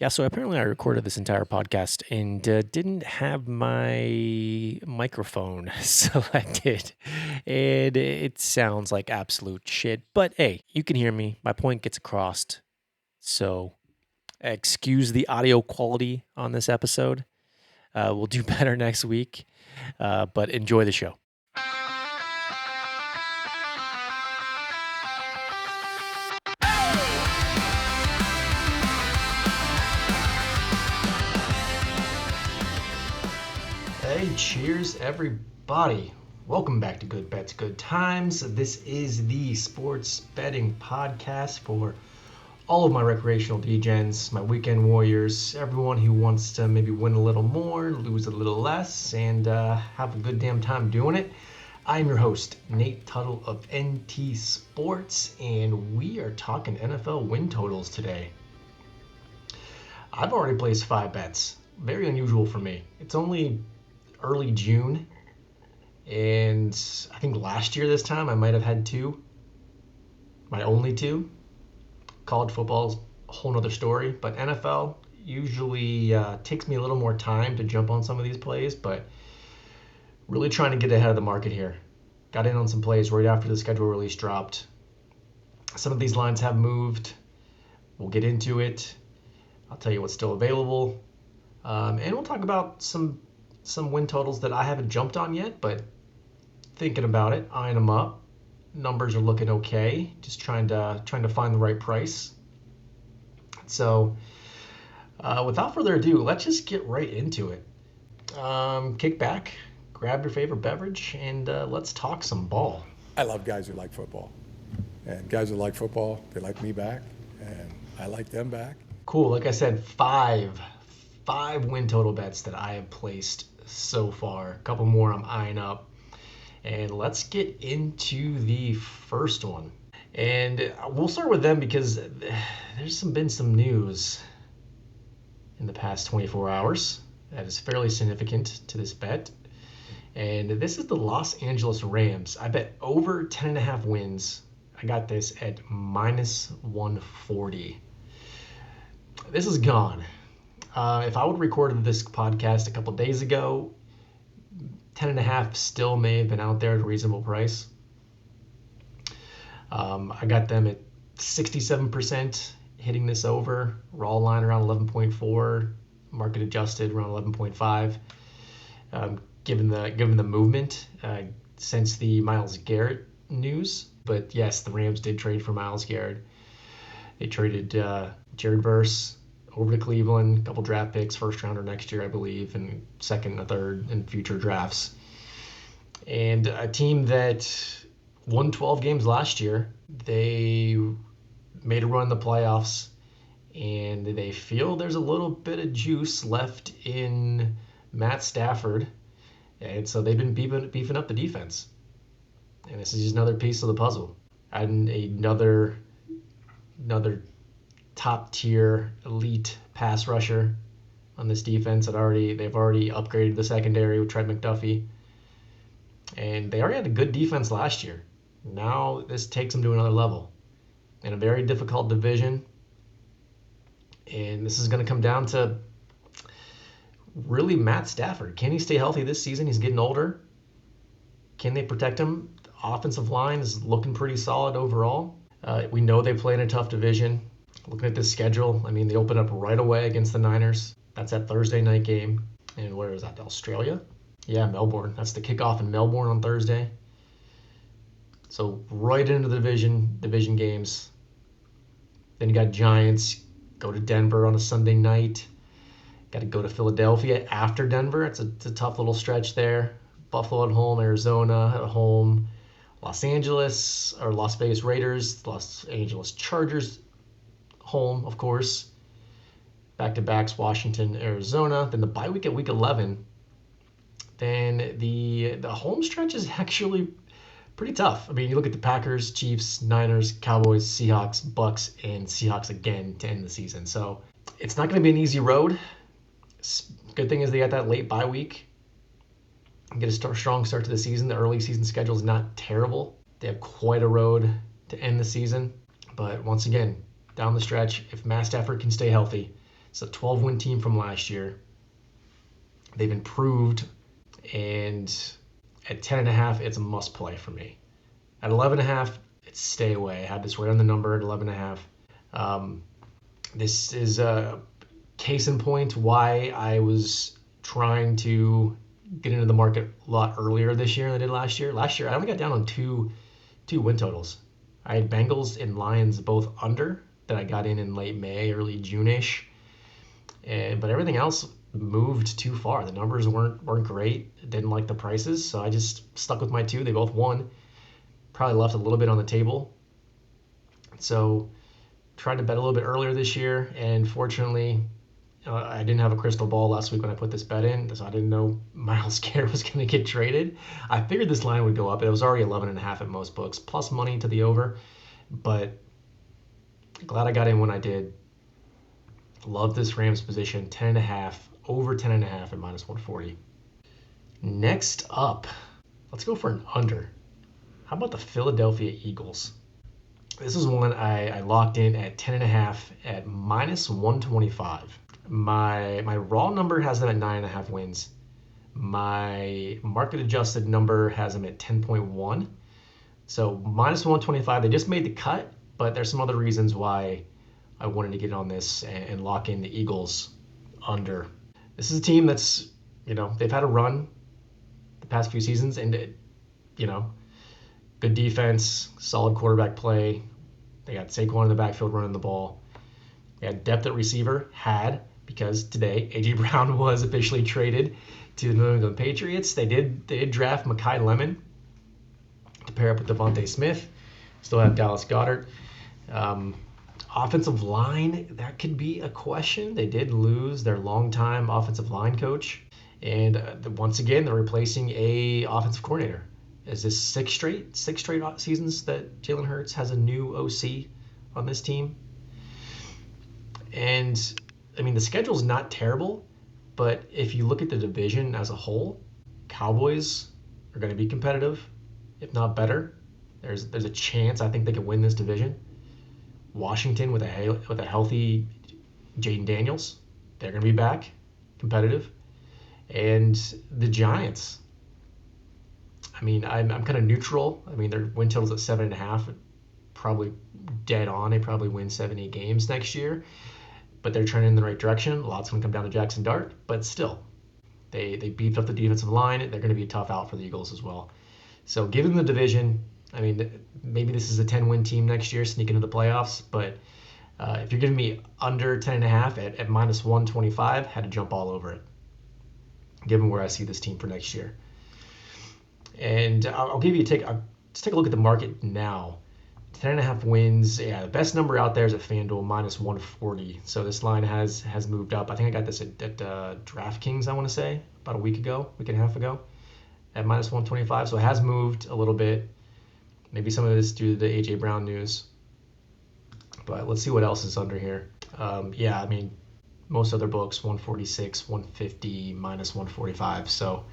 Yeah, so apparently I recorded this entire podcast and didn't have my microphone selected. And it sounds like absolute shit. But hey, you can hear me. My point gets across. So excuse the audio quality on this episode. We'll do better next week, but enjoy the show. Hey, cheers, everybody. Welcome back to Good Bets, Good Times. This is the sports betting podcast for all of my recreational degens, my weekend warriors, everyone who wants to maybe win a little more, lose a little less, and have a good damn time doing it. I'm your host, Nate Tuttle of NT Sports, and we are talking NFL win totals today. I've already placed 5 bets. Very unusual for me. It's only early June, and I think last year this time I might have had 2, my only 2. College football is a whole nother story, but NFL usually takes me a little more time to jump on some of these plays, but really trying to get ahead of the market here. Got in on some plays right after the schedule release dropped. Some of these lines have moved. We'll get into it. I'll tell you what's still available, and we'll talk about some win totals that I haven't jumped on yet, but thinking about it, eyeing them up. Numbers are looking okay. Just trying to find the right price. So, without further ado, let's just get right into it. Kick back, grab your favorite beverage, and let's talk some ball. I love guys who like football, and guys who like football, they like me back, and I like them back. Cool. Like I said, five win total bets that I have placed so far. A couple more I'm eyeing up. And let's get into the first one. And we'll start with them because there's been some news in the past 24 hours that is fairly significant to this bet. And this is the Los Angeles Rams. I bet over 10.5 wins. I got this at minus 140. This is gone. If I would have recorded this podcast a couple days ago, 10.5 still may have been out there at a reasonable price. I got them at 67% hitting this over. Raw line around 11.4, market adjusted around 11.5. Given the movement since the Myles Garrett news, but yes, the Rams did trade for Myles Garrett. They traded Jared Verse over to Cleveland, a couple draft picks, first rounder next year, I believe, and second and a third in future drafts. And a team that won 12 games last year, they made a run in the playoffs, and they feel there's a little bit of juice left in Matt Stafford, and so they've been beefing up the defense. And this is just another piece of the puzzle. And another top tier elite pass rusher on this defense they've already upgraded the secondary with Trent McDuffie, and they already had a good defense last year. Now this takes them to another level in a very difficult division, and this is going to come down to really Matt Stafford. Can he stay healthy this season? He's getting older. Can they protect him? The offensive line is looking pretty solid overall. We know they play in a tough division. Looking at this schedule, I mean, they open up right away against the Niners. That's that Thursday night game. And where is that? Australia? Yeah, Melbourne. That's the kickoff in Melbourne on Thursday. So right into the division games. Then you got Giants. Go to Denver on a Sunday night. Got to go to Philadelphia after Denver. It's a tough little stretch there. Buffalo at home, Arizona at home, Las Vegas Raiders, Los Angeles Chargers home, of course. Back-to-backs, Washington, Arizona. Then the bye week at week 11. Then the home stretch is actually pretty tough. I mean, you look at the Packers, Chiefs, Niners, Cowboys, Seahawks, Bucks, and Seahawks again to end the season. So it's not going to be an easy road. Good thing is they got that late bye week. Get a strong start to the season. The early season schedule is not terrible. They have quite a road to end the season. But once again, down the stretch, if Matt Stafford can stay healthy, It's a 12-win team from last year. They've improved, and at 10.5, it's a must play for me. At 11.5, it's stay away. I had this right on the number at 11.5. This is a case in point why I was trying to get into the market a lot earlier this year than I did last year. Last year, I only got down on two win totals. I had Bengals and Lions both under that I got in late May, early June-ish. But everything else moved too far. The numbers weren't great. Didn't like the prices, so I just stuck with my two. They both won. Probably left a little bit on the table. So tried to bet a little bit earlier this year, and fortunately, I didn't have a crystal ball last week when I put this bet in, so I didn't know Myles Garrett was going to get traded. I figured this line would go up. It was already 11.5 at most books, plus money to the over, but glad I got in when I did. Love this Rams position, 10.5, over 10.5 at minus 140. Next up, let's go for an under. How about the Philadelphia Eagles? This is one I locked in at 10.5 at minus 125. My raw number has them at 9.5 wins. My market adjusted number has them at 10.1. So minus 125, they just made the cut, but there's some other reasons why I wanted to get on this and lock in the Eagles under. This is a team that's, they've had a run the past few seasons, and, good defense, solid quarterback play. They got Saquon in the backfield running the ball. They had depth at receiver, because today A.J. Brown was officially traded to the New England Patriots. They did draft Mekhi Lemon to pair up with Devontae Smith. Still have Dallas Goedert. Offensive line, that could be a question. They did lose their longtime offensive line coach. And once again, they're replacing a offensive coordinator. Is this six straight seasons that Jalen Hurts has a new OC on this team? And, the schedule's not terrible, but if you look at the division as a whole, Cowboys are going to be competitive, if not better. There's a chance I think they could win this division. Washington with a healthy Jaden Daniels, they're going to be back, competitive. And the Giants, I'm kind of neutral. Their win total's at 7.5, probably dead on. They probably win 7-8 games next year, but they're trending in the right direction. A lot's going to come down to Jackson Dart, but still, they beefed up the defensive line. They're going to be a tough out for the Eagles as well. So given the division, maybe this is a 10-win team next year, sneaking into the playoffs, but if you're giving me under 10.5 at minus 125, had to jump all over it, given where I see this team for next year. And I'll give you let's take a look at the market now. 10.5 wins. Yeah, the best number out there is at FanDuel, minus 140. So this line has moved up. I think I got this at DraftKings, I want to say, about a week and a half ago, at minus 125. So it has moved a little bit. Maybe some of this due to the A.J. Brown news. But let's see what else is under here. Most other books, 146, 150, minus 145. So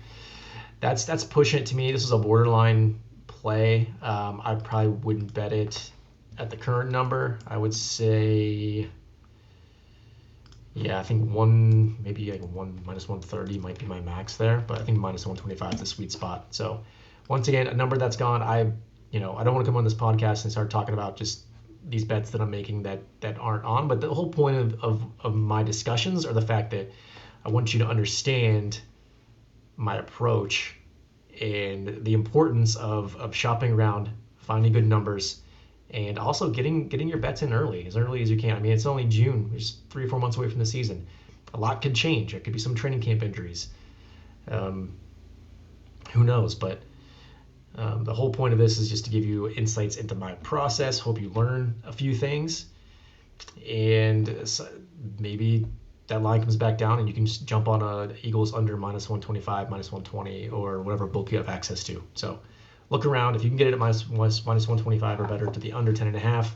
that's pushing it to me. This is a borderline play. I probably wouldn't bet it at the current number. I would say, I think minus 130 might be my max there, but I think minus 125 is the sweet spot. So once again, a number that's gone. I don't want to come on this podcast and start talking about just these bets that I'm making that aren't on. But the whole point of my discussions are the fact that I want you to understand my approach and the importance of shopping around, finding good numbers, and also getting your bets in early as you can. It's only June. We're just 3 or 4 months away from the season. A lot could change. There could be some training camp injuries. Who knows? But the whole point of this is just to give you insights into my process. Hope you learn a few things, and maybe that line comes back down and you can just jump on a Eagles under minus 125, minus 120, or whatever book you have access to. So look around. If you can get it at minus 125 or better to the under 10.5,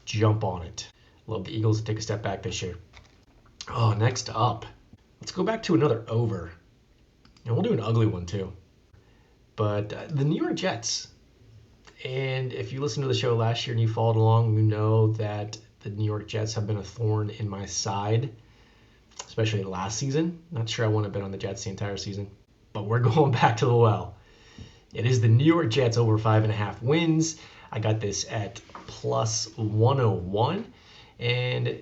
jump on it. Love the Eagles to take a step back this year. Oh, next up, let's go back to another over. And we'll do an ugly one too. But the New York Jets. And if you listened to the show last year and you followed along, you know that the New York Jets have been a thorn in my side especially last season. Not sure I want to bet on the Jets the entire season, but we're going back to the well. It is the New York Jets over 5.5 wins. I got this at plus 101, and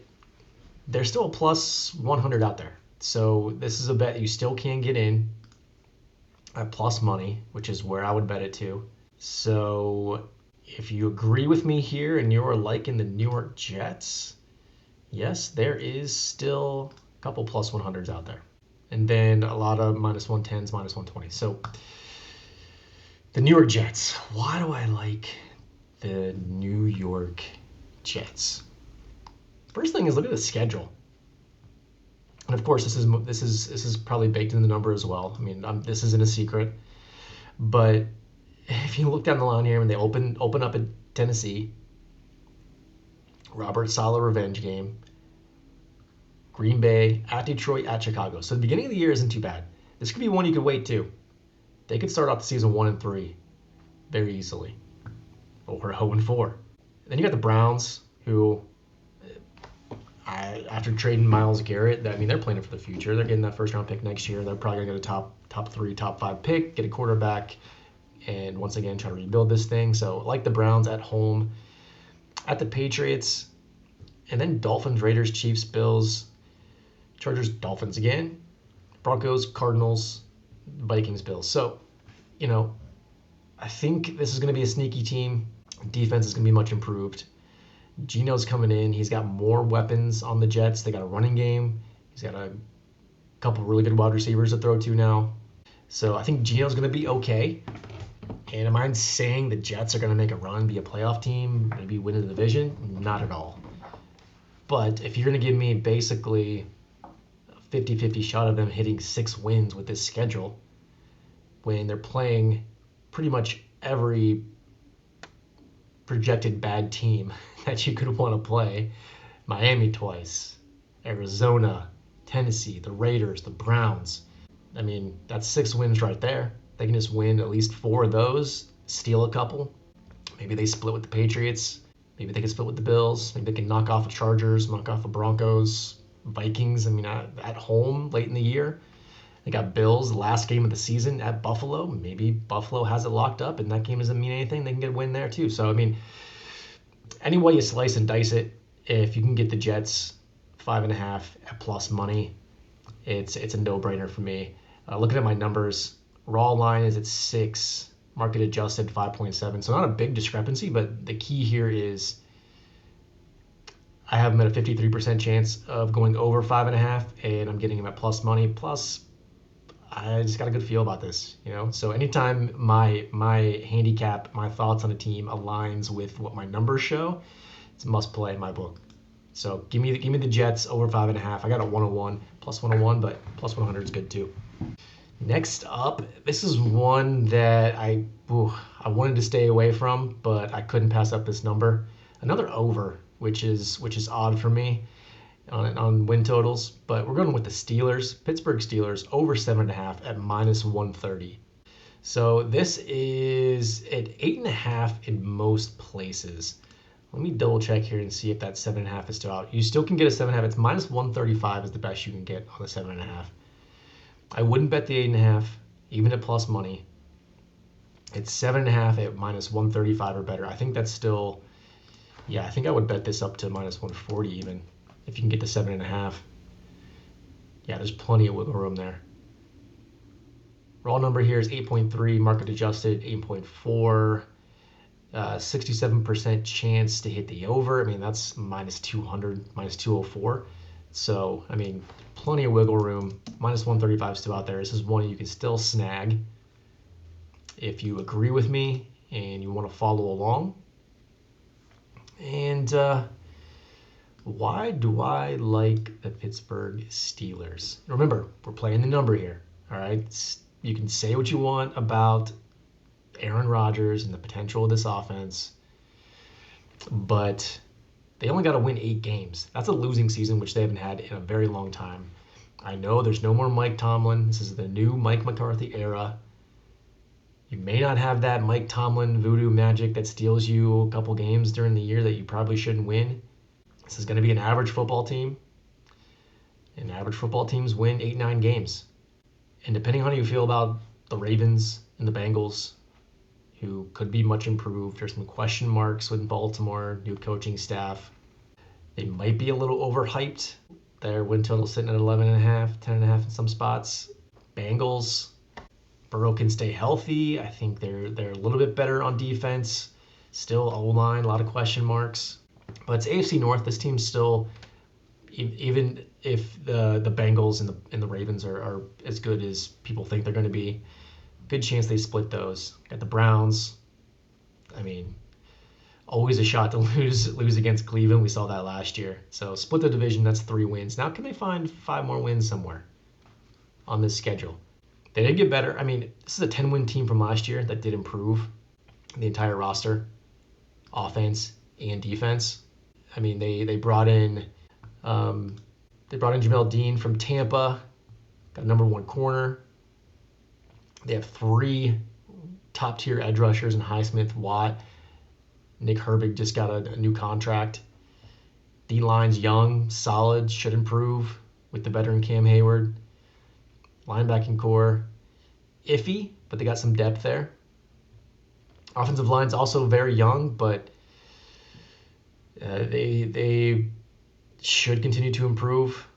there's still a plus 100 out there. So this is a bet you still can get in at plus money, which is where I would bet it to. So if you agree with me here and you're liking the New York Jets, yes, there is still a couple plus 100s out there. And then a lot of minus 110s, minus 120s. So the New York Jets. Why do I like the New York Jets? First thing is look at the schedule. And of course, this is probably baked in the number as well. I mean, this isn't a secret. But if you look down the line here, and they open up at Tennessee, Robert Saleh revenge game, Green Bay, at Detroit, at Chicago. So the beginning of the year isn't too bad. This could be one you could wait too. They could start off the season 1-3 very easily, or 0-4. Then you got the Browns, who, after trading Myles Garrett, they're planning for the future. They're getting that first round pick next year. They're probably gonna get a top 3, top 5 pick, get a quarterback, and once again try to rebuild this thing. So like the Browns at home, at the Patriots, and then Dolphins, Raiders, Chiefs, Bills, Chargers, Dolphins again, Broncos, Cardinals, Vikings, Bills. So, I think this is going to be a sneaky team. Defense is going to be much improved. Geno's coming in. He's got more weapons on the Jets. They got a running game. He's got a couple really good wide receivers to throw to now. So I think Geno's going to be okay. And am I saying the Jets are going to make a run, be a playoff team, maybe win the division? Not at all. But if you're going to give me basically a 50-50 shot of them hitting 6 wins with this schedule, when they're playing pretty much every projected bad team that you could want to play, Miami twice, Arizona, Tennessee, the Raiders, the Browns. I mean, that's 6 wins right there. They can just win at least 4 of those, steal a couple. Maybe they split with the Patriots. Maybe they can split with the Bills. Maybe they can knock off the Chargers, knock off the Broncos, Vikings. I mean, at home late in the year. They got Bills, the last game of the season at Buffalo. Maybe Buffalo has it locked up, and that game doesn't mean anything. They can get a win there too. So, I mean, any way you slice and dice it, if you can get the Jets 5.5 at plus money, it's a no-brainer for me. Looking at my numbers, raw line is at 6, market adjusted 5.7. So not a big discrepancy, but the key here is I have them at a 53% chance of going over 5.5, and I'm getting them at plus money. Plus, I just got a good feel about this, So anytime my handicap, my thoughts on a team aligns with what my numbers show, it's a must play in my book. So give me the Jets over 5.5. I got a 101, plus 101, but plus 100 is good too. Next up, this is one that I wanted to stay away from, but I couldn't pass up this number. Another over, which is odd for me on win totals, but we're going with the Steelers, Pittsburgh Steelers, over 7.5 at minus 130. So this is at 8.5 in most places. Let me double check here and see if that 7.5 is still out. You still can get a 7.5. It's minus 135 is the best you can get on the 7.5. I wouldn't bet the 8.5, even at plus money. It's 7.5 at minus 135 or better. I think that's still, I think I would bet this up to minus 140 even, if you can get to 7.5. Yeah, there's plenty of wiggle room there. Raw number here is 8.3, market adjusted 8.4, 67% chance to hit the over. I mean, that's minus 200, minus 204. So, I mean, plenty of wiggle room. Minus 135 is still out there. This is one you can still snag if you agree with me and you want to follow along. And why do I like the Pittsburgh Steelers? Remember, we're playing the number here, all right? You can say what you want about Aaron Rodgers and the potential of this offense, but they only got to win 8 games. That's a losing season, which they haven't had in a very long time. I know there's no more Mike Tomlin. This is the new Mike McCarthy era. You may not have that Mike Tomlin voodoo magic that steals you a couple games during the year that you probably shouldn't win. This is going to be an average football team. And average football teams win 8-9 games. And depending on how you feel about the Ravens and the Bengals, who could be much improved, there's some question marks with Baltimore, new coaching staff. They might be a little overhyped. Their win total sitting at 11.5, 10.5 in some spots. Bengals, Burrow can stay healthy. I think they're a little bit better on defense. Still O-line, a lot of question marks. But it's AFC North. This team's still, even if the Bengals and the Ravens are as good as people think they're going to be, good chance they split those. Got the Browns. I mean, always a shot to lose against Cleveland. We saw that last year. So split the division. That's 3 wins. Now can they find 5 more wins somewhere on this schedule? They did get better. I mean, this is a 10-win team from last year that did improve the entire roster, offense and defense. I mean, they brought in Jamel Dean from Tampa, got a number 1 corner. They have 3 top-tier edge rushers in Highsmith, Watt. Nick Herbig just got a new contract. D-line's young, solid, should improve with the veteran Cam Hayward. Linebacking core, iffy, but they got some depth there. Offensive line's also very young, but they should continue to improve.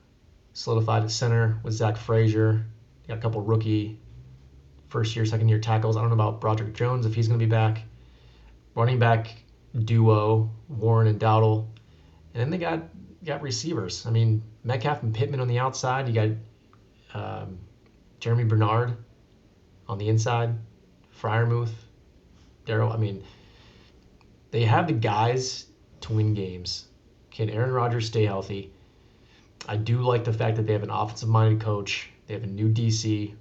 Solidified at center with Zach Frazier. They got a couple rookie first-year, second-year tackles. I don't know about Broderick Jones if he's going to be back. Running back duo, Warren and Dowdle. And then they got receivers. I mean, Metcalf and Pittman on the outside. You got Jeremy Bernard on the inside. Freiermuth, Darrell. I mean, they have the guys to win games. Can Aaron Rodgers stay healthy? I do like the fact that they have an offensive-minded coach. They have a new DC.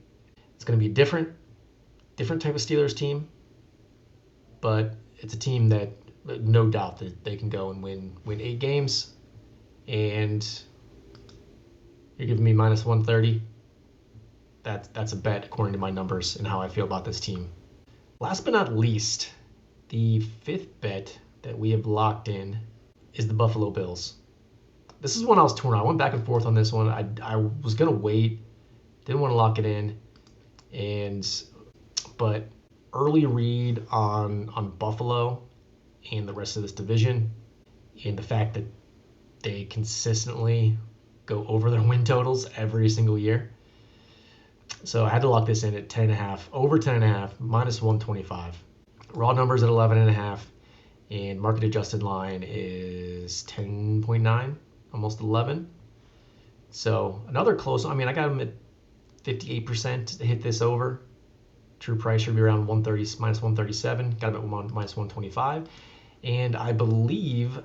It's going to be a different type of Steelers team, but it's a team that no doubt that they can go and win 8 games. And you're giving me minus 130. That's a bet according to my numbers and how I feel about this team. Last but not least, the 5th bet that we have locked in is the Buffalo Bills. This is one I was torn. I went back and forth on this one. I was gonna wait, didn't want to lock it in, but early read on Buffalo and the rest of this division, and the fact that they consistently go over their win totals every single year. So I had to lock this in at 10.5, over 10.5, minus 125. Raw numbers at 11.5, and market adjusted line is 10.9, almost 11. So another close. I mean, I got them at 58% to hit this over. True price should be around 130, minus 137. Got them at minus 125. And I believe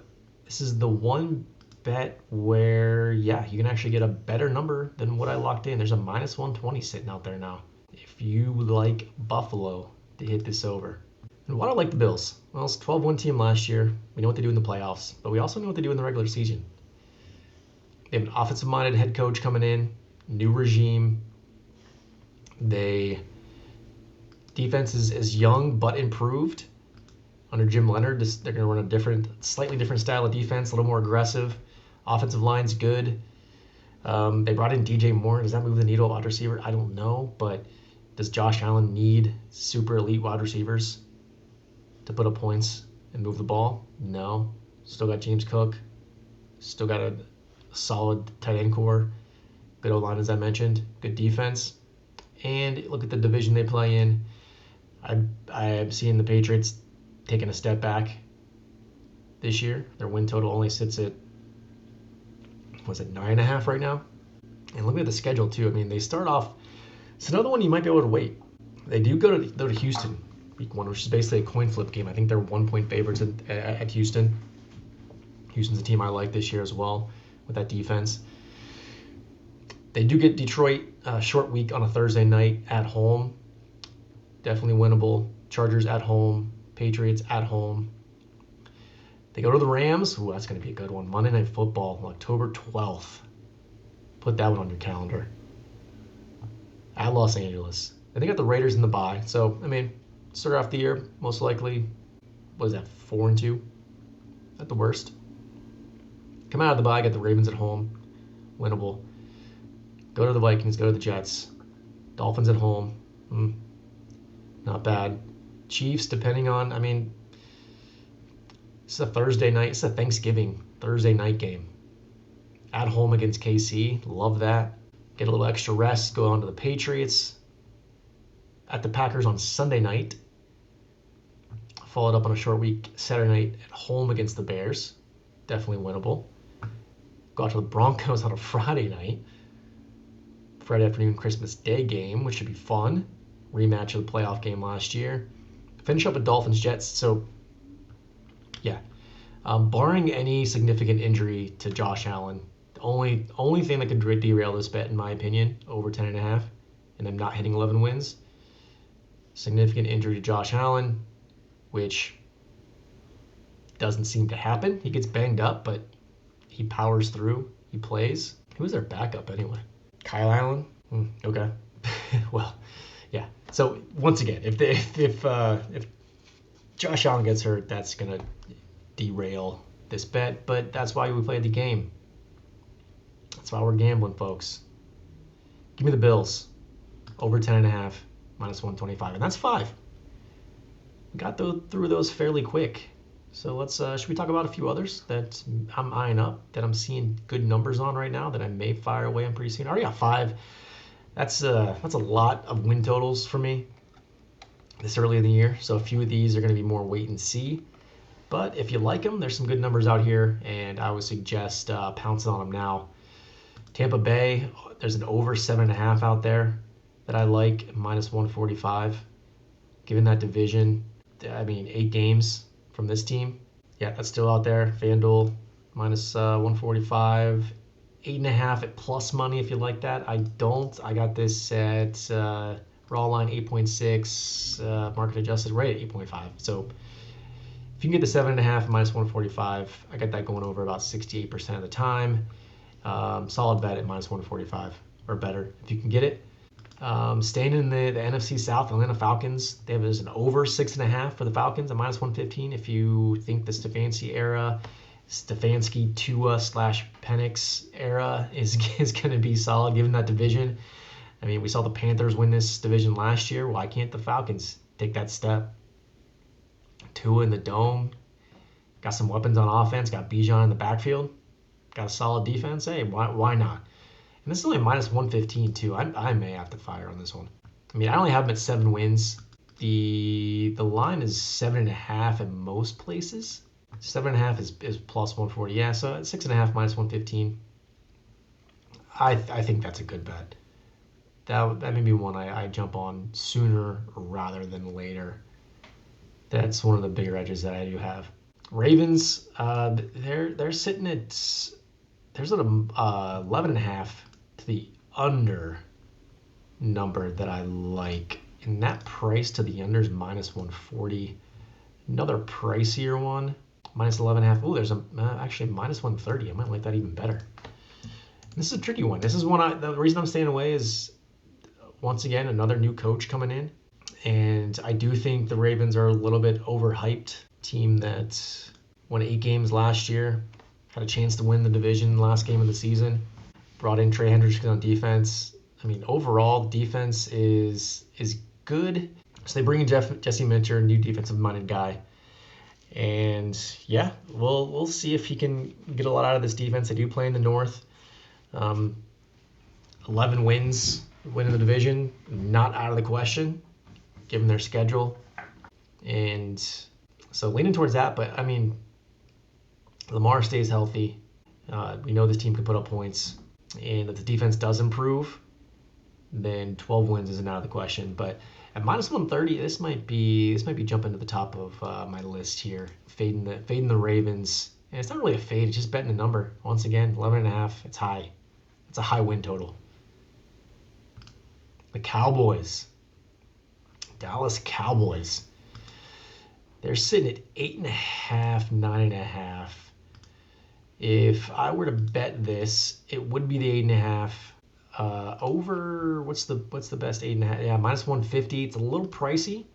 this is the one bet where, yeah, you can actually get a better number than what I locked in. There's a minus 120 sitting out there now. If you would like Buffalo to hit this over. And why do I like the Bills? Well, it's a 12-win team last year. We know what they do in the playoffs, but we also know what they do in the regular season. They have an offensive-minded head coach coming in, new regime. Defense is young but improved. Under Jim Leonard, they're going to run a slightly different style of defense, a little more aggressive. Offensive line's good. They brought in DJ Moore. Does that move the needle of wide receiver? I don't know, but does Josh Allen need super elite wide receivers to put up points and move the ball? No. Still got James Cook. Still got a solid tight end core. Good O-line, as I mentioned. Good defense. And look at the division they play in. I am seeing the Patriots taking a step back this year. Their win total only sits at, 9.5 right now? And look at the schedule, too. I mean, they start off. It's another one you might be able to wait. They do go to Houston week 1, which is basically a coin flip game. I think they're 1-point favorites at Houston. Houston's a team I like this year as well with that defense. They do get Detroit short week on a Thursday night at home. Definitely winnable. Chargers at home. Patriots at home. They go to the Rams. Ooh, that's going to be a good one. Monday Night Football, October 12th. Put that one on your calendar. At Los Angeles. And they got the Raiders in the bye. So, I mean, start off the year, most likely, 4-2 at the worst. Come out of the bye, get the Ravens at home. Winnable. Go to the Vikings, go to the Jets. Dolphins at home. Not bad. Chiefs, depending on, it's a Thursday night. It's a Thanksgiving Thursday night game. At home against KC. Love that. Get a little extra rest. Go on to the Patriots. At the Packers on Sunday night. Followed up on a short week Saturday night at home against the Bears. Definitely winnable. Go out to the Broncos on a Friday night. Friday afternoon Christmas Day game, which should be fun. Rematch of the playoff game last year. Finish up with Dolphins Jets. So, yeah. Barring any significant injury to Josh Allen, the only thing that could derail this bet, in my opinion, over 10.5, and them not hitting 11 wins, significant injury to Josh Allen, which doesn't seem to happen. He gets banged up, but he powers through. He plays. Who's their backup anyway? Kyle Allen? Okay. Well, yeah. So once again, if Josh Allen gets hurt, that's gonna derail this bet. But that's why we played the game. That's why we're gambling, folks. Give me the Bills over 10.5 minus 125, and that's 5. We got through those fairly quick. So let's should we talk about a few others that I'm eyeing up, that I'm seeing good numbers on right now, that I may fire away on pretty soon? I already got 5. That's a lot of win totals for me this early in the year. So a few of these are going to be more wait and see. But if you like them, there's some good numbers out here, and I would suggest pouncing on them now. Tampa Bay, there's an over 7.5 out there that I like, minus 145. Given that division, 8 games from this team. Yeah, that's still out there. FanDuel, minus 145. 8.5 at plus money if you like that. I don't. I got this at raw line 8.6, market adjusted right at 8.5. So if you can get the 7.5 minus 145, I got that going over about 68% of the time. Solid bet at minus 145 or better if you can get it. Staying in the NFC South, Atlanta Falcons, there's an over 6.5 for the Falcons at minus 115. If you think the Stefanski Tua / Penix era is going to be solid given that division. We saw the Panthers win this division last year. Why can't the Falcons take that step? Tua in the dome, got some weapons on offense, got Bijan in the backfield, got a solid defense. Hey, why not? And this is only minus 115 too. I may have to fire on this one. I only have them at 7 wins. The line is 7.5 in most places. 7.5 is plus 140. Yeah, so 6.5 minus 115. I think that's a good bet. That may be one I jump on sooner rather than later. That's one of the bigger edges that I do have. Ravens, they're sitting at, there's an 11.5 to the under number that I like, and that price to the under is minus 140. Another pricier one, minus 11.5. Oh, there's actually minus 130. I might like that even better. This is a tricky one. This is one the reason I'm staying away is, once again, another new coach coming in, and I do think the Ravens are a little bit overhyped. Team that won 8 games last year, had a chance to win the division last game of the season. Brought in Trey Hendrickson on defense. Overall, defense is good. So they bring in Jesse Minter, new defensive-minded guy. And, yeah, we'll see if he can get a lot out of this defense. They do play in the North. 11 wins, winning the division, not out of the question, given their schedule. And so leaning towards that, but, Lamar stays healthy. We know this team can put up points. And if the defense does improve, then 12 wins isn't out of the question. But at minus 130, this might be jumping to the top of my list here. Fading the Ravens. And it's not really a fade, it's just betting the number. Once again, 11.5, it's high. It's a high win total. The Cowboys. Dallas Cowboys. They're sitting at 8.5, 9.5. If I were to bet this, it would be the 8.5. Over, what's the best 8.5? Yeah, minus 150. It's a little pricey,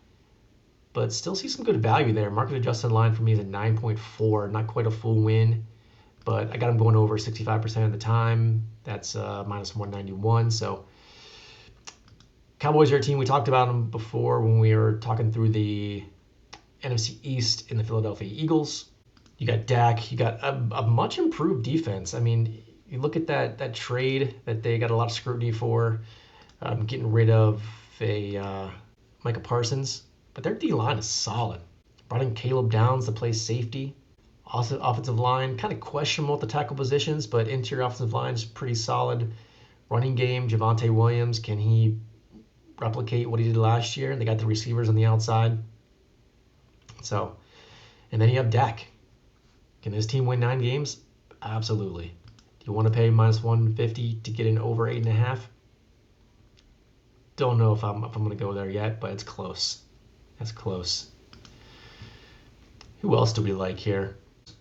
but still see some good value there. Market adjusted line for me is at 9.4, not quite a full win. but I got them going over 65% of the time. That's minus 191. So Cowboys are a team. We talked about them before when we were talking through the NFC East in the Philadelphia Eagles. You got Dak. You got a much improved defense. I mean, you look at that trade that they got a lot of scrutiny for, getting rid of Micah Parsons, but their D-line is solid. Brought in Caleb Downs to play safety. Also, offensive line, kind of questionable at the tackle positions, but interior offensive line is pretty solid. Running game, Javonte Williams, can he replicate what he did last year? And they got the receivers on the outside. So, and then you have Dak. Can this team win 9 games? Absolutely. Do you want to pay minus 150 to get in over 8.5? Don't know if I'm going to go there yet, but it's close. That's close. Who else do we like here?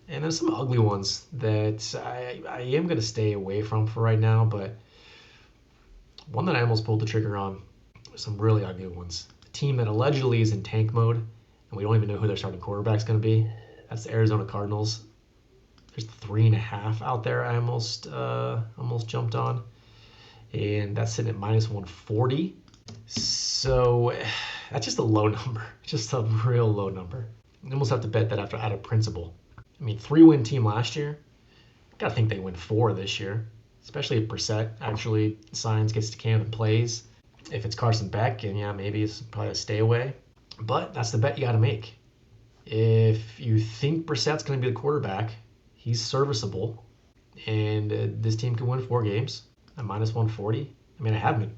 And there's some ugly ones that I am going to stay away from for right now, but one that I almost pulled the trigger on. Some really ugly ones. A team that allegedly is in tank mode, and we don't even know who their starting quarterback's going to be. That's the Arizona Cardinals. There's 3.5 out there. I almost jumped on, and that's sitting at minus 140. So that's just a low number, just a real low number. You almost have to bet that out of principle. I mean, 3-win team last year. Gotta think they win 4 this year, especially if Brissett actually signs, gets to camp and plays. If it's Carson Beck, and yeah, maybe it's probably a stay away. But that's the bet you got to make. If you think Brissett's going to be the quarterback, he's serviceable, and this team can win 4 games at minus 140. I mean, I have him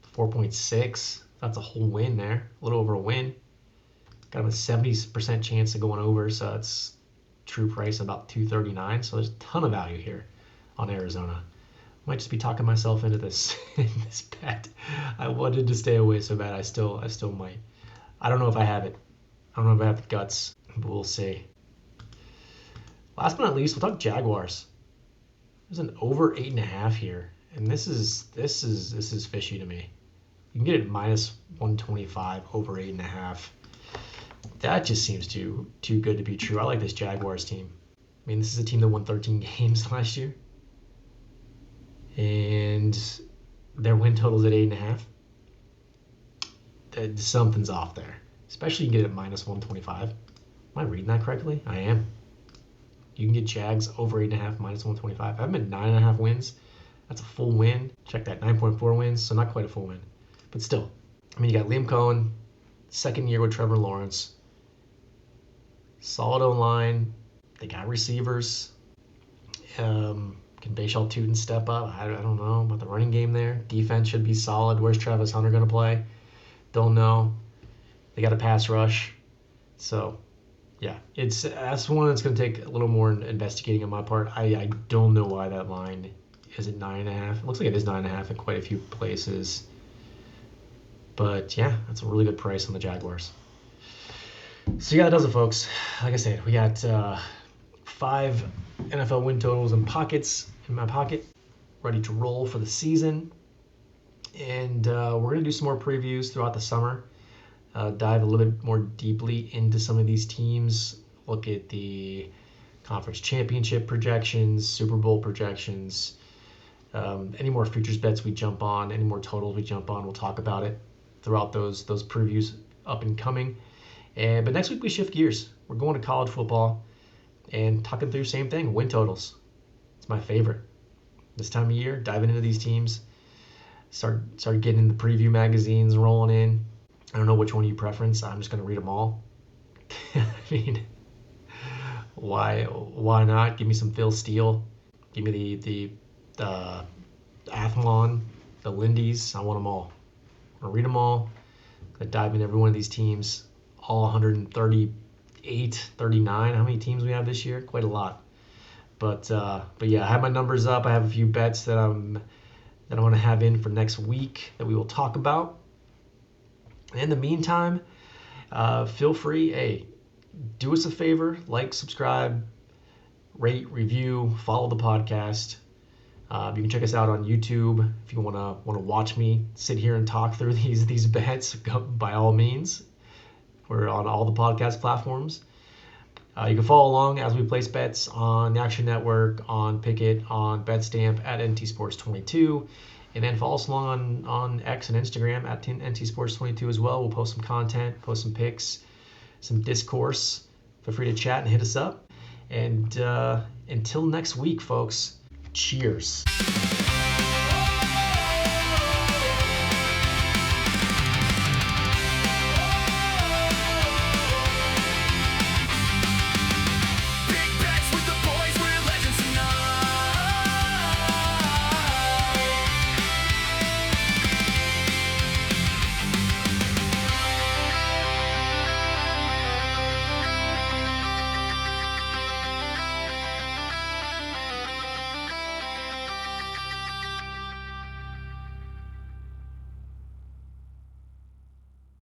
at 4.6. That's a whole win there, a little over a win. Got him a 70% chance of going over, so it's true price about 239. So there's a ton of value here on Arizona. Might just be talking myself into this this bet. I wanted to stay away so bad. I still might. I don't know if I have it. I don't know if I have the guts, but we'll see. Last but not least, we'll talk Jaguars. There's an over 8.5 here, and this is fishy to me. You can get it minus 125 over 8.5. That just seems too good to be true. I like this Jaguars team. I mean, this is a team that won 13 games last year, and their win total's at 8.5. Something's off there. Especially you can get it at minus 125. Am I reading that correctly? I am. You can get Jags over 8.5 minus 125. I have them at 9.5 wins. That's a full win. Check that, 9.4 wins, so not quite a full win. But still, I mean, you got Liam Cohen, second year with Trevor Lawrence. Solid O-line. They got receivers. Can Bayshall Tootin step up? I don't know about the running game there. Defense should be solid. Where's Travis Hunter going to play? Don't know. They got a pass rush. So, yeah, that's one that's going to take a little more investigating on my part. I don't know why that line is at 9.5. It looks like it is 9.5 in quite a few places. But, yeah, that's a really good price on the Jaguars. So, yeah, that does it, folks. Like I said, we got 5 NFL win totals in my pocket, ready to roll for the season. And we're going to do some more previews throughout the summer. Dive a little bit more deeply into some of these teams. Look at the conference championship projections, Super Bowl projections. Any more futures bets we jump on, any more totals we jump on, we'll talk about it throughout those previews up and coming. But next week we shift gears. We're going to college football and talking through same thing, win totals. It's my favorite. This time of year, diving into these teams. Start getting the preview magazines rolling in. I don't know which one you preference. I'm just going to read them all. I mean, why not? Give me some Phil Steele. Give me the Athlon, the Lindy's. I want them all. I'm going to read them all. I'm going to dive into every one of these teams. All 138, 39. How many teams we have this year? Quite a lot. But yeah, I have my numbers up. I have a few bets that I want to have in for next week that we will talk about. In the meantime, feel free, do us a favor, like, subscribe, rate, review, follow the podcast. You can check us out on YouTube if you want to watch me sit here and talk through these bets. By all means, we're on all the podcast platforms. You can follow along as we place bets on the Action Network, on Pickett, on BetStamp at NT Sports 22. And then follow us along on X and Instagram at NT Sports 22 as well. We'll post some content, post some pics, some discourse. Feel free to chat and hit us up. And until next week, folks, cheers.